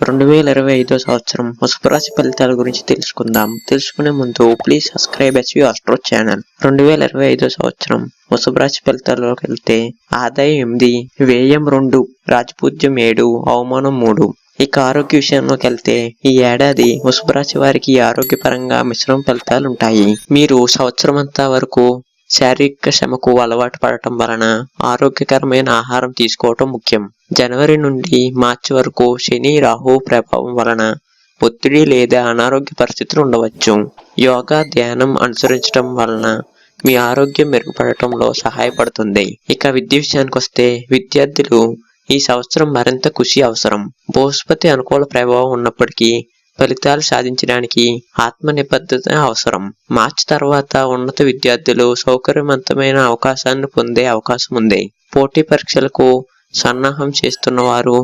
2025 సంవత్సరం వృషభ రాశి ఫలితాల గురించి తెలుసుకుందాం. తెలుసుకునే ముందు please subscribe SV astro channel. 2025 సంవత్సరం వృషభ రాశి ఫలితాల్లోకి వెళ్తే ఆదాయం 8, వ్యయం 2, రాజపూజ్యం 7, అవమానం 3. ఇక ఆరోగ్య విషయంలోకి వెళ్తే ఈ ఏడాది వృషభ రాశి వారికి ఆరోగ్యపరంగా మిశ్రమ ఫలితాలు ఉంటాయి. మీరు సంవత్సరం అంతా వరకు శారీరక శ్రమకు అలవాటు పడటం వలన ఆరోగ్యకరమైన ఆహారం తీసుకోవటం ముఖ్యం. జనవరి నుండి మార్చి వరకు శని రాహు ప్రభావం వలన ఒత్తిడి లేదా అనారోగ్య పరిస్థితులు ఉండవచ్చు. యోగా ధ్యానం అనుసరించడం వలన మీ ఆరోగ్యం మెరుగుపడటంలో సహాయపడుతుంది. ఇక విద్య విషయానికి వస్తే విద్యార్థులు ఈ సంవత్సరం మరింత కృషి అవసరం. బృహస్పతి అనుకూల ప్రభావం ఉన్నప్పటికీ ఫలితాలు సాధించడానికి ఆత్మ నిబద్ధత అవసరం. మార్చి తర్వాత ఉన్నత విద్యార్థులు సౌకర్యవంతమైన అవకాశాన్ని పొందే అవకాశం ఉంది. పోటీ పరీక్షలకు సన్నాహం చేస్తున్న వారు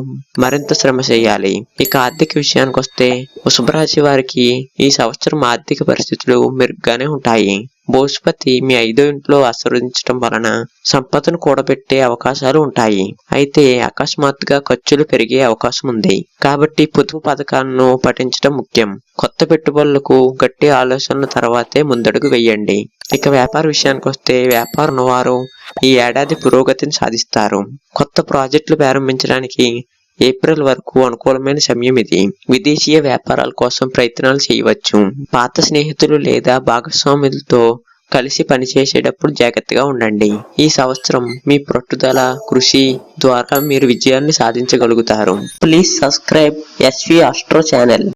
మరింత శ్రమ చేయాలి. ఇక ఆర్థిక విషయానికి వస్తే వృషభ రాశి వారికి ఈ సంవత్సరం ఆర్థిక పరిస్థితులు మెరుగ్గానే ఉంటాయి. బృహస్పతి మీ 5వ ఇంట్లో ఆశీర్వదించడం వలన సంపదను కూడబెట్టే అవకాశాలు ఉంటాయి. అయితే అకస్మాత్తుగా ఖర్చులు పెరిగే అవకాశం ఉంది. కాబట్టి పొదుపు పథకాలను పాటించడం ముఖ్యం. కొత్త పెట్టుబడులకు గట్టి ఆలోచనల తర్వాతే ముందడుగు వేయండి. ఇక వ్యాపార విషయానికి వస్తే వ్యాపారం వారు ఈ ఏడాది పురోగతిని సాధిస్తారు. కొత్త ప్రాజెక్టులు ప్రారంభించడానికి ఏప్రిల్ వరకు అనుకూలమైన సమయం ఇది. విదేశీయ వ్యాపారాల కోసం ప్రయత్నాలు చేయవచ్చు. పాత స్నేహితులు లేదా భాగస్వాములతో కలిసి పనిచేసేటప్పుడు జాగ్రత్తగా ఉండండి. ఈ సంవత్సరం మీ పట్టుదల కృషి ద్వారా మీరు విజయాన్ని సాధించగలుగుతారు. Please subscribe SV astro channel.